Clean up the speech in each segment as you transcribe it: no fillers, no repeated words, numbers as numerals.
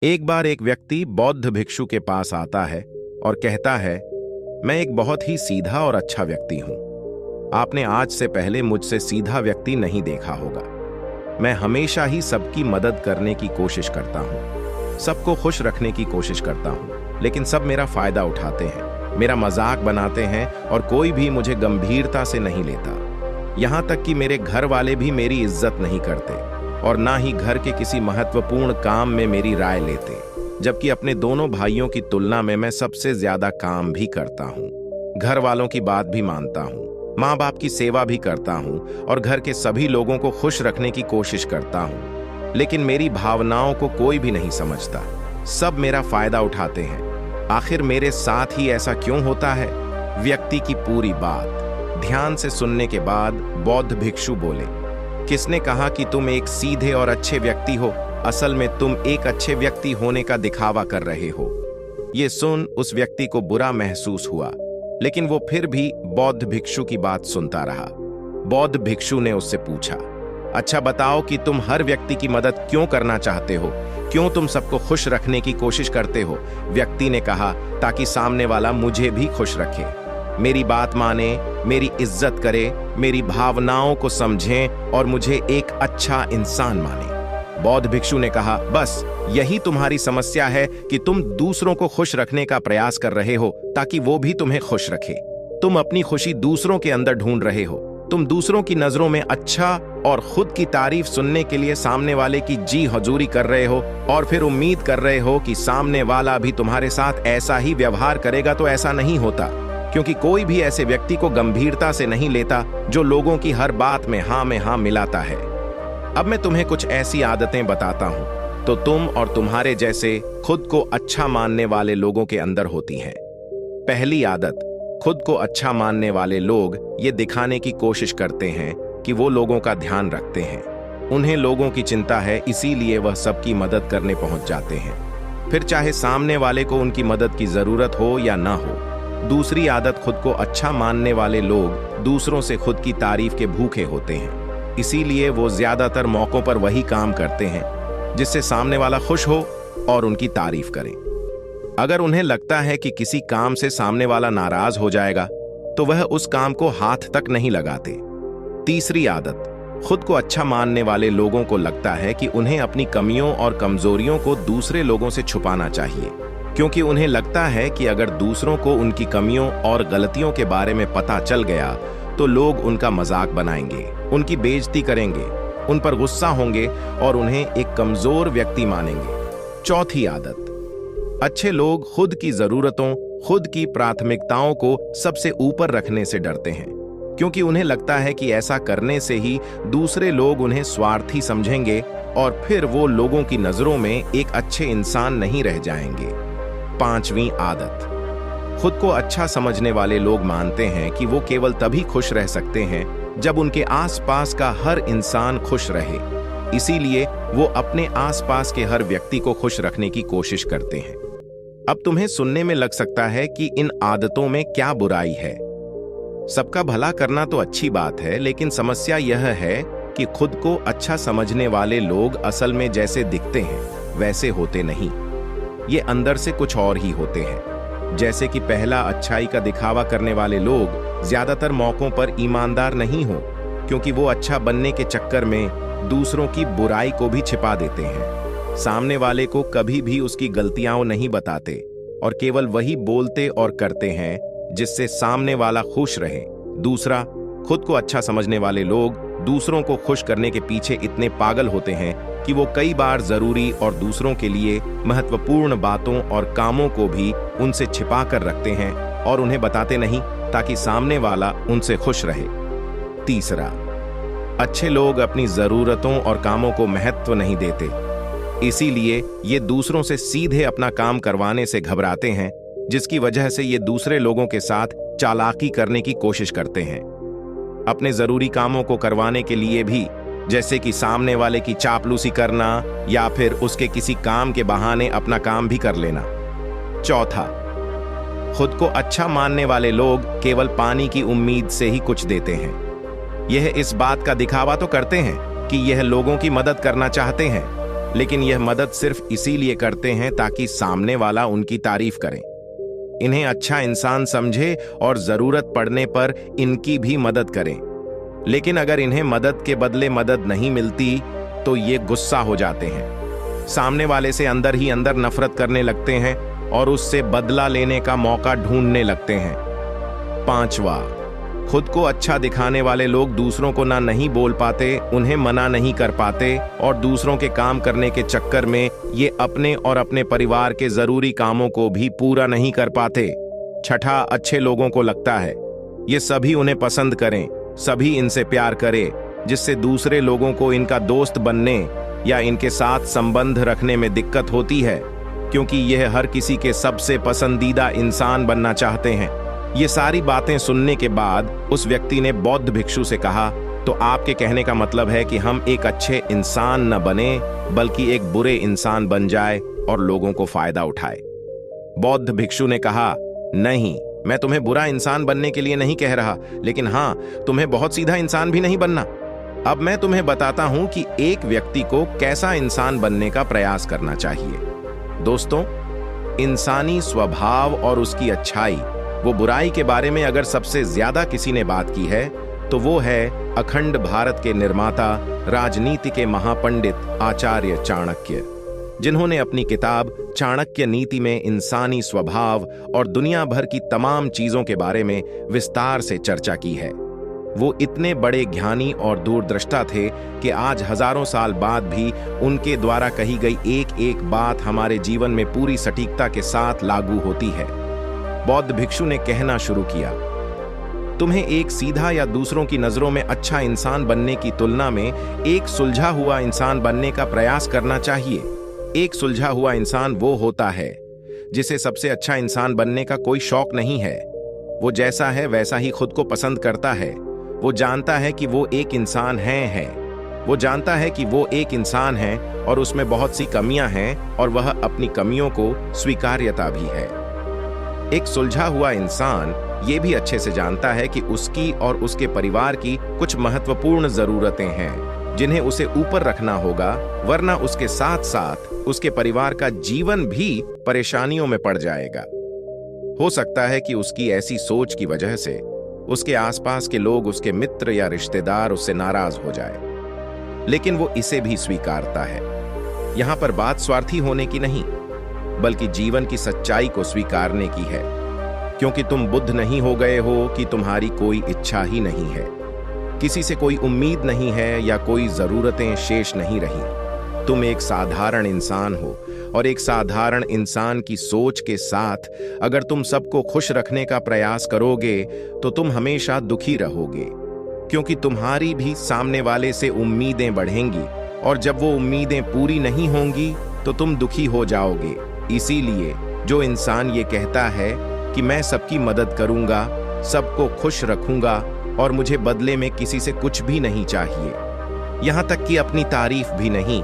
एक बार एक व्यक्ति बौद्ध भिक्षु के पास आता है और कहता है, मैं एक बहुत ही सीधा और अच्छा व्यक्ति हूं। आपने आज से पहले मुझसे सीधा व्यक्ति नहीं देखा होगा। मैं हमेशा ही सबकी मदद करने की कोशिश करता हूं, सबको खुश रखने की कोशिश करता हूं, लेकिन सब मेरा फायदा उठाते हैं, मेरा मजाक बनाते हैं और कोई भी मुझे गंभीरता से नहीं लेता। यहां तक कि मेरे घर वाले भी मेरी इज्जत नहीं करते और ना ही घर के किसी महत्वपूर्ण काम में मेरी राय लेते, जबकि अपने दोनों भाइयों की तुलना में मैं सबसे ज्यादा काम भी करता हूँ। घर वालों की बात भी मानता हूँ, माँ बाप की सेवा भी करता हूँ और घर के सभी लोगों को खुश रखने की कोशिश करता हूँ, लेकिन मेरी भावनाओं को कोई भी नहीं समझता। सब मेरा फायदा उठाते हैं। आखिर मेरे साथ ही ऐसा क्यों होता है? व्यक्ति की पूरी बात ध्यान से सुनने के बाद बौद्ध भिक्षु बोले, किसने कहा कि तुम एक सीधे और अच्छे व्यक्ति हो? असल में तुम एक अच्छे व्यक्ति होने का दिखावा कर रहे हो। ये सुन उस व्यक्ति को बुरा महसूस हुआ, लेकिन वो फिर भी बौद्ध भिक्षु की बात सुनता रहा। बौद्ध भिक्षु ने उससे पूछा, अच्छा बताओ कि तुम हर व्यक्ति की मदद क्यों करना चाहते हो? क्यों तुम सबको खुश रखने की कोशिश करते हो? व्यक्ति ने कहा, ताकि सामने वाला मुझे भी खुश रखे, मेरी बात माने, मेरी इज्जत करे, मेरी भावनाओं को समझें और मुझे एक अच्छा इंसान माने। बौद्ध भिक्षु ने कहा, बस यही तुम्हारी समस्या है कि तुम दूसरों को खुश रखने का प्रयास कर रहे हो ताकि वो भी तुम्हें खुश रखे। तुम अपनी खुशी दूसरों के अंदर ढूंढ रहे हो। तुम दूसरों की नजरों में अच्छा और खुद की तारीफ सुनने के लिए सामने वाले की जी हजूरी कर रहे हो और फिर उम्मीद कर रहे हो कि सामने वाला भी तुम्हारे साथ ऐसा ही व्यवहार करेगा। तो ऐसा नहीं होता, क्योंकि कोई भी ऐसे व्यक्ति को गंभीरता से नहीं लेता जो लोगों की हर बात में हाँ मिलाता है। अब मैं तुम्हें कुछ ऐसी आदतें बताता हूं तो तुम और तुम्हारे जैसे खुद को अच्छा मानने वाले लोगों के अंदर होती हैं। पहली आदत, खुद को अच्छा मानने वाले लोग ये दिखाने की कोशिश करते हैं कि वो लोगों का ध्यान रखते हैं। उन्हें लोगों की चिंता है, इसीलिए वह सबकी मदद करने पहुंच जाते हैं, फिर चाहे सामने वाले को उनकी मदद की जरूरत हो या ना हो। दूसरी आदत, खुद को अच्छा मानने वाले लोग दूसरों से खुद की तारीफ के भूखे होते हैं, इसीलिए वो ज्यादातर मौकों पर वही काम करते हैं जिससे सामने वाला खुश हो और उनकी तारीफ करे। अगर उन्हें लगता है कि किसी काम से सामने वाला नाराज हो जाएगा तो वह उस काम को हाथ तक नहीं लगाते। तीसरी आदत, खुद को अच्छा मानने वाले लोगों को लगता है कि उन्हें अपनी कमियों और कमजोरियों को दूसरे लोगों से छुपाना चाहिए, क्योंकि उन्हें लगता है कि अगर दूसरों को उनकी कमियों और गलतियों के बारे में पता चल गया तो लोग उनका मजाक बनाएंगे, उनकी बेइज्जती करेंगे, उन पर गुस्सा होंगे और उन्हें एक कमजोर व्यक्ति मानेंगे। चौथी आदत, अच्छे लोग खुद की जरूरतों, खुद की प्राथमिकताओं को सबसे ऊपर रखने से डरते हैं, क्योंकि उन्हें लगता है कि ऐसा करने से ही दूसरे लोग उन्हें स्वार्थी समझेंगे और फिर वो लोगों की नजरों में एक अच्छे इंसान नहीं रह जाएंगे। पांचवीं आदत, खुद को अच्छा समझने वाले लोग मानते हैं कि वो केवल तभी खुश रह सकते हैं जब उनके आसपास का हर इंसान खुश रहे, इसीलिए वो अपने आसपास के हर व्यक्ति को खुश रखने की कोशिश करते हैं। अब तुम्हें सुनने में लग सकता है कि इन आदतों में क्या बुराई है। सबका भला करना तो अच्छी बात है, लेकिन समस्या यह है कि खुद को अच्छा समझने वाले लोग असल में जैसे दिखते हैं वैसे होते नहीं, ये अंदर से कुछ और ही होते हैं। जैसे कि पहला, अच्छाई का दिखावा करने वाले लोग ज्यादातर मौकों पर ईमानदार नहीं हो, क्योंकि वो अच्छा बनने के चक्कर में दूसरों की बुराई को भी छिपा देते हैं। सामने वाले को कभी भी उसकी गलतियां नहीं बताते और केवल वही बोलते और करते हैं जिससे सामने वाला खुश रहे। दूसरा, खुद को अच्छा समझने वाले लोग दूसरों को खुश करने के पीछे इतने पागल होते हैं कि वो कई बार जरूरी और दूसरों के लिए महत्वपूर्ण बातों और कामों को भी उनसे छिपा कर रखते हैं और उन्हें बताते नहीं, ताकि सामने वाला उनसे खुश रहे। तीसरा, अच्छे लोग अपनी जरूरतों और कामों को महत्व नहीं देते, इसीलिए ये दूसरों से सीधे अपना काम करवाने से घबराते हैं, जिसकी वजह से ये दूसरे लोगों के साथ चालाकी करने की कोशिश करते हैं। अपने जरूरी कामों को करवाने के लिए भी, जैसे कि सामने वाले की चापलूसी करना या फिर उसके किसी काम के बहाने अपना काम भी कर लेना। चौथा, खुद को अच्छा मानने वाले लोग केवल पानी की उम्मीद से ही कुछ देते हैं। यह इस बात का दिखावा तो करते हैं कि यह लोगों की मदद करना चाहते हैं, लेकिन यह मदद सिर्फ इसीलिए करते हैं ताकि सामने वाला उनकी तारीफ करे, इन्हें अच्छा इंसान समझे और जरूरत पड़ने पर इनकी भी मदद करें। लेकिन अगर इन्हें मदद के बदले मदद नहीं मिलती तो ये गुस्सा हो जाते हैं, सामने वाले से अंदर ही अंदर नफरत करने लगते हैं और उससे बदला लेने का मौका ढूंढने लगते हैं। 5वां, खुद को अच्छा दिखाने वाले लोग दूसरों को ना नहीं बोल पाते, उन्हें मना नहीं कर पाते और दूसरों के काम करने के चक्कर में ये अपने और अपने परिवार के जरूरी कामों को भी पूरा नहीं कर पाते। 6, अच्छे लोगों को लगता है ये सभी उन्हें पसंद करें, सभी इनसे प्यार करें, जिससे दूसरे लोगों को इनका दोस्त बनने या इनके साथ संबंध रखने में दिक्कत होती है, क्योंकि यह हर किसी के सबसे पसंदीदा इंसान बनना चाहते हैं। ये सारी बातें सुनने के बाद उस व्यक्ति ने बौद्ध भिक्षु से कहा, तो आपके कहने का मतलब है कि हम एक अच्छे इंसान न बने बल्कि एक बुरे इंसान बन जाए और लोगों को फायदा उठाए। बौद्ध भिक्षु ने कहा, नहीं, मैं तुम्हें बुरा इंसान बनने के लिए नहीं कह रहा, लेकिन हाँ, तुम्हें बहुत सीधा इंसान भी नहीं बनना। अब मैं तुम्हें बताता हूं कि एक व्यक्ति को कैसा इंसान बनने का प्रयास करना चाहिए। दोस्तों, इंसानी स्वभाव और उसकी अच्छाई, वो बुराई के बारे में अगर सबसे ज्यादा किसी ने बात की है तो वो है अखंड भारत के निर्माता, राजनीति के महापंडित आचार्य चाणक्य, जिन्होंने अपनी किताब चाणक्य नीति में इंसानी स्वभाव और दुनिया भर की तमाम चीजों के बारे में विस्तार से चर्चा की है। वो इतने बड़े ज्ञानी और दूरदृष्टा थे कि आज हजारों साल बाद भी उनके द्वारा कही गई एक एक बात हमारे जीवन में पूरी सटीकता के साथ लागू होती है। बौद्ध भिक्षु ने कहना शुरू किया, तुम्हें एक सीधा या दूसरों की नजरों में अच्छा इंसान बनने की तुलना में एक सुलझा हुआ इंसान बनने का प्रयास करना चाहिए। एक सुलझा हुआ इंसान वो होता है जिसे सबसे अच्छा इंसान बनने का कोई शौक नहीं है। वो जैसा है वैसा ही खुद को पसंद करता है। वो जानता है कि वो एक इंसान है। वो जानता है कि वो एक इंसान है और उसमें बहुत सी कमियां हैं और वह अपनी कमियों को स्वीकार्यता भी है। एक सुलझा हुआ इंसान ये भी अच्छे से जानता है कि उसकी और उसके परिवार की कुछ महत्वपूर्ण जरूरतें हैं जिन्हें उसे ऊपर रखना होगा, वरना उसके साथ साथ उसके परिवार का जीवन भी परेशानियों में पड़ जाएगा। हो सकता है कि उसकी ऐसी सोच की वजह से उसके आसपास के लोग, उसके मित्र या रिश्तेदार उससे नाराज हो जाए, लेकिन वो इसे भी स्वीकारता है। यहां पर बात स्वार्थी होने की नहीं, बल्कि जीवन की सच्चाई को स्वीकारने की है, क्योंकि तुम बुद्ध नहीं हो गए हो कि तुम्हारी कोई इच्छा ही नहीं है, किसी से कोई उम्मीद नहीं है या कोई जरूरतें शेष नहीं रही। तुम एक साधारण इंसान हो और एक साधारण इंसान की सोच के साथ अगर तुम सबको खुश रखने का प्रयास करोगे तो तुम हमेशा दुखी रहोगे, क्योंकि तुम्हारी भी सामने वाले से उम्मीदें बढ़ेंगी और जब वो उम्मीदें पूरी नहीं होंगी तो तुम दुखी हो जाओगे। इसीलिए जो इंसान ये कहता है कि मैं सबकी मदद करूंगा, सबको खुश रखूंगा और मुझे बदले में किसी से कुछ भी नहीं चाहिए, यहां तक कि अपनी तारीफ भी नहीं,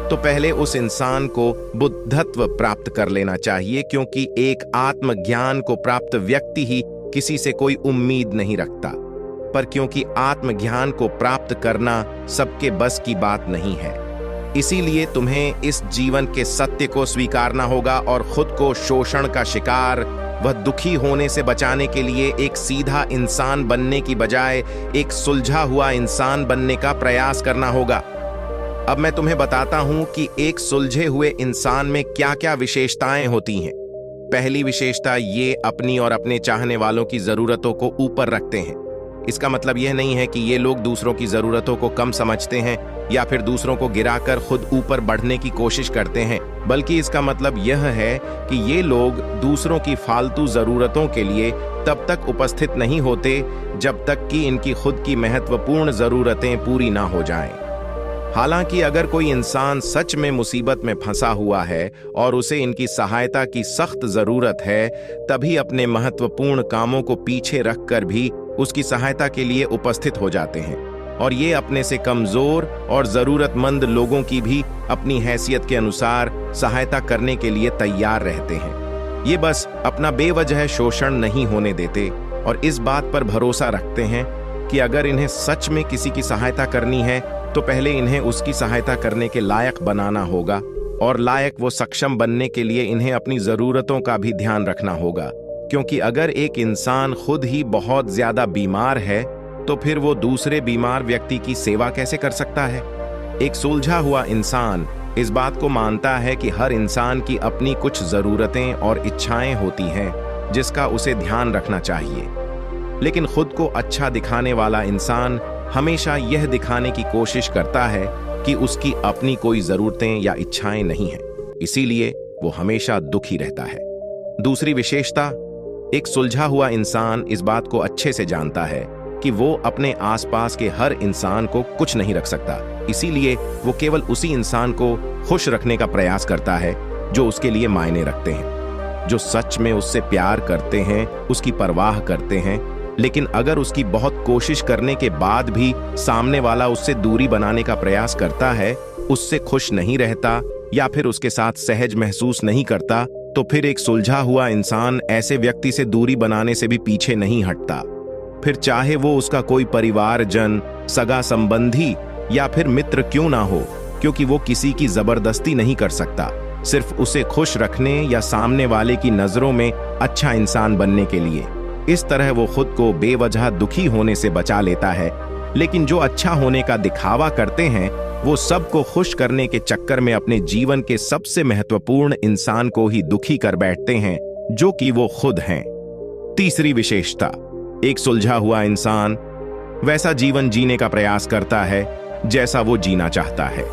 तो पहले उस इंसान को बुद्धत्व प्राप्त कर लेना चाहिए, क्योंकि एक आत्मज्ञान को प्राप्त व्यक्ति ही किसी से कोई उम्मीद नहीं रखता। पर क्योंकि आत्मज्ञान को प्राप्त करना सबके बस की बात नहीं है, इसीलिए तुम्हें इस जीवन के सत्य को स्वीकारना होगा और खुद को शोषण का शिकार वह दुखी होने से बचाने के लिए एक सीधा इंसान बनने की बजाय एक सुलझा हुआ इंसान बनने का प्रयास करना होगा। अब मैं तुम्हें बताता हूं कि एक सुलझे हुए इंसान में क्या-क्या विशेषताएं होती हैं। पहली विशेषता ये अपनी और अपने चाहने वालों की जरूरतों को ऊपर रखते हैं। इसका मतलब यह नहीं है कि ये लोग दूसरों की जरूरतों को कम समझते हैं या फिर दूसरों को गिराकर खुद ऊपर बढ़ने की कोशिश करते हैं, बल्कि इसका मतलब यह है कि ये लोग दूसरों की फालतू जरूरतों के लिए तब तक उपस्थित नहीं होते जब तक कि इनकी खुद की महत्वपूर्ण जरूरतें पूरी ना हो जाएं। हालांकि अगर कोई इंसान सच में मुसीबत में फंसा हुआ है और उसे इनकी सहायता की सख्त जरूरत है, तभी अपने महत्वपूर्ण कामों को पीछे रखकर भी उसकी सहायता के लिए उपस्थित हो जाते हैं और ये अपने से कमजोर और जरूरतमंद लोगों की भी अपनी हैसियत के अनुसार सहायता करने के लिए तैयार रहते हैं। ये बस अपना बेवजह शोषण नहीं होने देते और इस बात पर भरोसा रखते हैं कि अगर इन्हें सच में किसी की सहायता करनी है तो पहले इन्हें उसकी सहायता करने के लायक बनाना होगा, और लायक वो सक्षम बनने के लिए इन्हें अपनी जरूरतों का भी ध्यान रखना होगा। क्योंकि अगर एक इंसान खुद ही बहुत ज्यादा बीमार है तो फिर वो दूसरे बीमार व्यक्ति की सेवा कैसे कर सकता है। एक सुलझा हुआ इंसान इस बात को मानता है कि हर इंसान की अपनी कुछ जरूरतें और इच्छाएं होती हैं जिसका उसे ध्यान रखना चाहिए। लेकिन खुद को अच्छा दिखाने वाला इंसान हमेशा यह दिखाने की कोशिश करता है कि उसकी अपनी कोई जरूरतें या इच्छाएं नहीं हैं, इसीलिए वो हमेशा दुखी रहता है। दूसरी विशेषता, एक सुलझा हुआ इंसान इस बात को अच्छे से जानता है कि वो अपने आसपास के हर इंसान को कुछ नहीं रख सकता, इसीलिए वो केवल उसी इंसान को खुश रखने का प्रयास करता है जो उसके लिए मायने रखते हैं, जो सच में उससे प्यार करते हैं, उसकी परवाह करते हैं। लेकिन अगर उसकी बहुत कोशिश करने के बाद भी सामने वाला उससे दूरी बनाने का प्रयास करता है, उससे खुश नहीं रहता या फिर उसके साथ सहज महसूस नहीं करता, तो फिर एक सुलझा हुआ इंसान ऐसे व्यक्ति से दूरी बनाने से भी पीछे नहीं हटता। फिर चाहे वो उसका कोई परिवारजन, सगा संबंधी या फिर मित्र क्यों ना हो, क्योंकि वो किसी की जबरदस्ती नहीं कर सकता, सिर्फ उसे खुश रखने या सामने वाले की नजरों में अच्छा इंसान बनने के लिए। इस तरह वो खुद को बेवजह दुखी होने से बचा लेता है। लेकिन जो अच्छा होने का दिखावा करते हैं, वो सबको खुश करने के चक्कर में अपने जीवन के सबसे महत्वपूर्ण इंसान को ही दुखी कर बैठते हैं, जो कि वो खुद हैं। तीसरी विशेषता, एक सुलझा हुआ इंसान वैसा जीवन जीने का प्रयास करता है जैसा वो जीना चाहता है।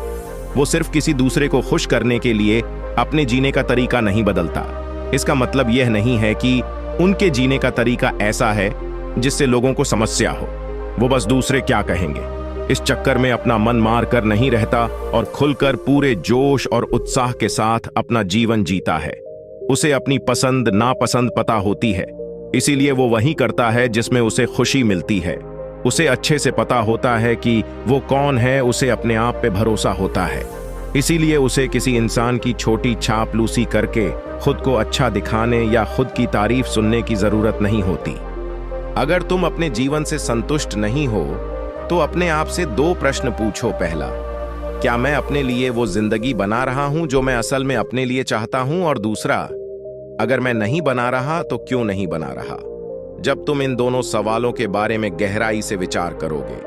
वो सिर्फ किसी दूसरे को खुश करने के लिए अपने जीने का तरीका नहीं बदलता। इसका मतलब यह नहीं है कि उनके जीने का तरीका ऐसा है जिससे लोगों को समस्या हो। वो बस दूसरे क्या कहेंगे इस चक्कर में अपना मन मार कर नहीं रहता और खुलकर पूरे जोश और उत्साह के साथ अपना जीवन जीता है। उसे अपनी पसंद नापसंद पता होती है, इसीलिए वो वही करता है जिसमें उसे खुशी मिलती है। उसे अच्छे से पता होता है कि वो कौन है, उसे अपने आप पे भरोसा होता है, इसीलिए उसे किसी इंसान की छोटी चापलूसी करके खुद को अच्छा दिखाने या खुद की तारीफ सुनने की जरूरत नहीं होती। अगर तुम अपने जीवन से संतुष्ट नहीं हो तो अपने आप से दो प्रश्न पूछो। पहला, क्या मैं अपने लिए वो जिंदगी बना रहा हूं जो मैं असल में अपने लिए चाहता हूं? और दूसरा, अगर मैं नहीं बना रहा तो क्यों नहीं बना रहा? जब तुम इन दोनों सवालों के बारे में गहराई से विचार करोगे,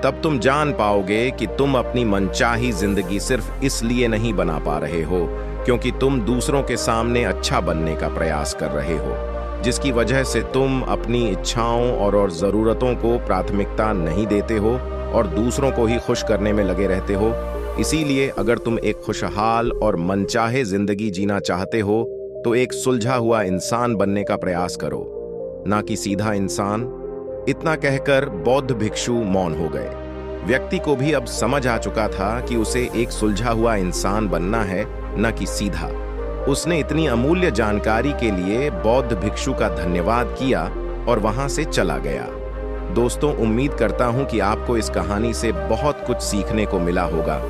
तब तुम जान पाओगे कि तुम अपनी मनचाही जिंदगी सिर्फ इसलिए नहीं बना पा रहे हो क्योंकि तुम दूसरों के सामने अच्छा बनने का प्रयास कर रहे हो, जिसकी वजह से तुम अपनी इच्छाओं और जरूरतों को प्राथमिकता नहीं देते हो और दूसरों को ही खुश करने में लगे रहते हो। इसीलिए अगर तुम एक खुशहाल और मनचाहे जिंदगी जीना चाहते हो तो एक सुलझा हुआ इंसान बनने का प्रयास करो, ना कि सीधा इंसान। इतना कहकर बौद्ध भिक्षु मौन हो गए। व्यक्ति को भी अब समझ आ चुका था कि उसे एक सुलझा हुआ इंसान बनना है, न कि सीधा। उसने इतनी अमूल्य जानकारी के लिए बौद्ध भिक्षु का धन्यवाद किया और वहां से चला गया। दोस्तों, उम्मीद करता हूं कि आपको इस कहानी से बहुत कुछ सीखने को मिला होगा।